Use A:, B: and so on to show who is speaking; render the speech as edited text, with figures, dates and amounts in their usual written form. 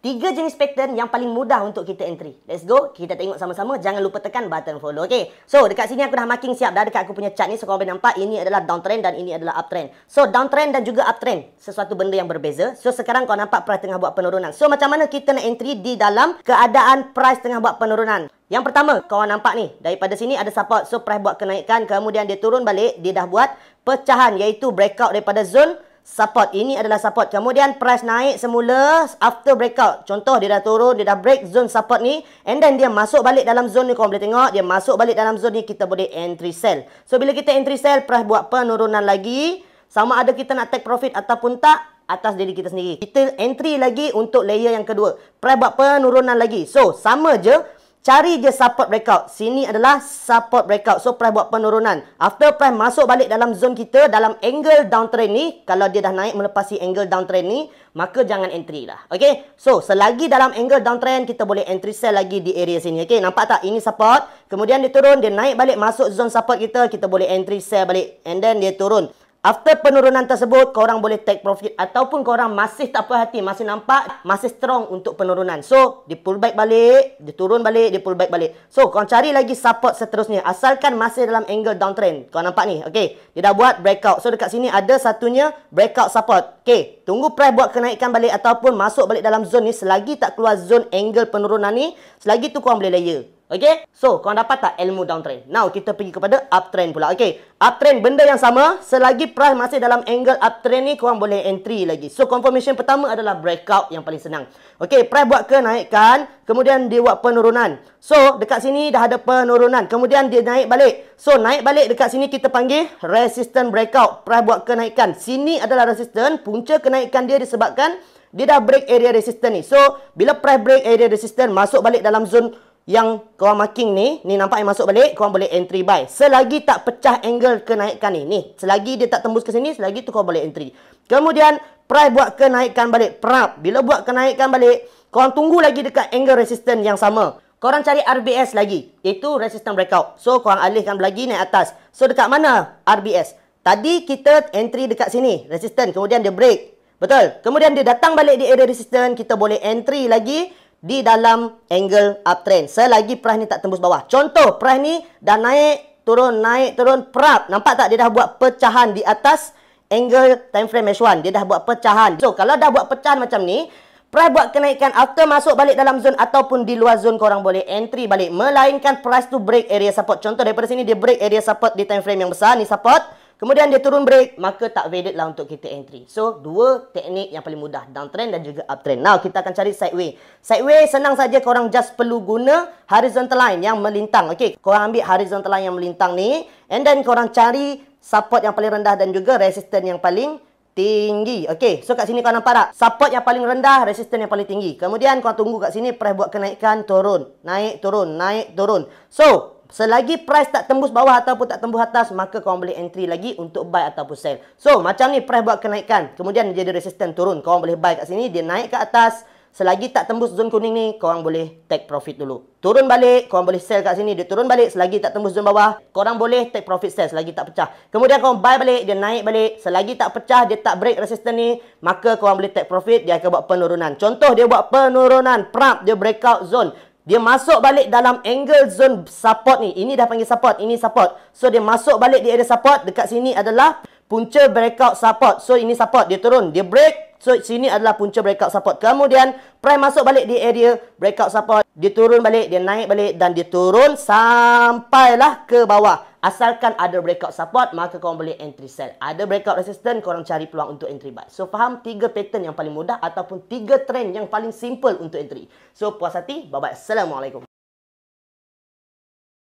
A: Tiga jenis pattern yang paling mudah untuk kita entry. Let's go. Kita tengok sama-sama. Jangan lupa tekan button follow. Okay. So, dekat sini aku dah marking siap dah dekat aku punya chart ni. So, korang boleh nampak ini adalah downtrend dan ini adalah uptrend. So, downtrend dan juga uptrend. Sesuatu benda yang berbeza. So, sekarang kau nampak price tengah buat penurunan. So, macam mana kita nak entry di dalam keadaan price tengah buat penurunan? Yang pertama, kau nampak ni. Daripada sini ada support. So, price buat kenaikan. Kemudian dia turun balik. Dia dah buat pecahan. Iaitu breakout daripada zone support. Ini adalah support. Kemudian price naik semula after breakout. Contoh dia dah turun, dia dah break zone support ni, and then dia masuk balik dalam zone ni. Kau boleh tengok dia masuk balik dalam zone ni, kita boleh entry sell. So bila kita entry sell, price buat penurunan lagi. Sama ada kita nak take profit ataupun tak, atas diri kita sendiri. Kita entry lagi untuk layer yang kedua. Price buat penurunan lagi. So sama je. Cari je support breakout. Sini adalah support breakout. So, price buat penurunan. After price masuk balik dalam zone kita, dalam angle downtrend ni, kalau dia dah naik melepasi angle downtrend ni, maka jangan entry lah. Okay? So, selagi dalam angle downtrend, kita boleh entry sell lagi di area sini. Okay? Nampak tak? Ini support. Kemudian dia turun, dia naik balik masuk zone support kita, kita boleh entry sell balik. And then dia turun. After penurunan tersebut, korang boleh take profit ataupun korang masih tak puas hati, masih nampak, masih strong untuk penurunan. So, dia pull back balik, dia turun balik, dia pull back balik. So, korang cari lagi support seterusnya. Asalkan masih dalam angle downtrend. Korang nampak ni? Okay. Dia dah buat breakout. So, dekat sini ada satunya breakout support. Okay. Tunggu price buat kenaikan balik ataupun masuk balik dalam zone ni. Selagi tak keluar zone angle penurunan ni, selagi tu korang boleh layer. Okay? So, korang dapat tak ilmu downtrend? Now, kita pergi kepada uptrend pula. Okay? Uptrend, benda yang sama. Selagi price masih dalam angle uptrend ni, korang boleh entry lagi. So, confirmation pertama adalah breakout yang paling senang. Okay? Price buat kenaikan. Kemudian, dia buat penurunan. So, dekat sini dah ada penurunan. Kemudian, dia naik balik. So, naik balik dekat sini kita panggil resistance breakout. Price buat kenaikan. Sini adalah resistance. Punca kenaikan dia disebabkan dia dah break area resistance ni. So, bila price break area resistance, masuk balik dalam zone yang korang marking ni nampak yang masuk balik, korang boleh entry buy. Selagi tak pecah angle kenaikan ni. Selagi dia tak tembus ke sini, selagi tu korang boleh entry. Kemudian, price buat kenaikan balik. Bila buat kenaikan balik, korang tunggu lagi dekat angle resistance yang sama. Korang cari RBS lagi, iaitu resistance breakout. So, korang alihkan lagi naik atas. So, dekat mana RBS? Tadi kita entry dekat sini, resistance. Kemudian dia break. Betul? Kemudian dia datang balik di area resistance, kita boleh entry lagi di dalam angle uptrend. Selagi price ni tak tembus bawah. Contoh, price ni dah naik, turun, nampak tak dia dah buat pecahan di atas angle time frame H1. Dia dah buat pecahan. So, kalau dah buat pecahan macam ni, price buat kenaikan after masuk balik dalam zone ataupun di luar zone, korang boleh entry balik. Melainkan price tu break area support. Contoh, daripada sini dia break area support di time frame yang besar. Ni support. Kemudian dia turun break, maka tak valid lah untuk kita entry. So, dua teknik yang paling mudah. Downtrend dan juga uptrend. Now, kita akan cari sideway. Sideway senang saja, korang just perlu guna horizontal line yang melintang. Okay, korang ambil horizontal line yang melintang ni. And then, korang cari support yang paling rendah dan juga resistance yang paling tinggi. Okay, so kat sini korang nampak tak? Support yang paling rendah, resistance yang paling tinggi. Kemudian, korang tunggu kat sini, price buat kenaikan, turun. Naik, turun, naik, turun. So, selagi price tak tembus bawah ataupun tak tembus atas, maka korang boleh entry lagi untuk buy ataupun sell. So, macam ni price buat kenaikan. Kemudian dia jadi resistance turun. Korang boleh buy kat sini, dia naik ke atas. Selagi tak tembus zone kuning ni, korang boleh take profit dulu. Turun balik, korang boleh sell kat sini. Dia turun balik, selagi tak tembus zone bawah, korang boleh take profit sell selagi tak pecah. Kemudian korang buy balik, dia naik balik. Selagi tak pecah, dia tak break resistance ni, maka korang boleh take profit, dia akan buat penurunan. Contoh, dia buat penurunan. Dia breakout zone. Dia masuk balik dalam angle zone support ni. Ini dah panggil support. Ini support. So, dia masuk balik di area support. Dekat sini adalah punca breakout support. So, ini support. Dia turun. Dia break. So, sini adalah punca breakout support. Kemudian, price masuk balik di area breakout support. Dia turun balik. Dia naik balik. Dan dia turun sampailah ke bawah. Asalkan ada breakout support, maka korang boleh entry sell. Ada breakout resistance, korang cari peluang untuk entry buy. So, faham 3 pattern yang paling mudah ataupun 3 trend yang paling simple untuk entry. So, puas hati. Bye-bye. Assalamualaikum.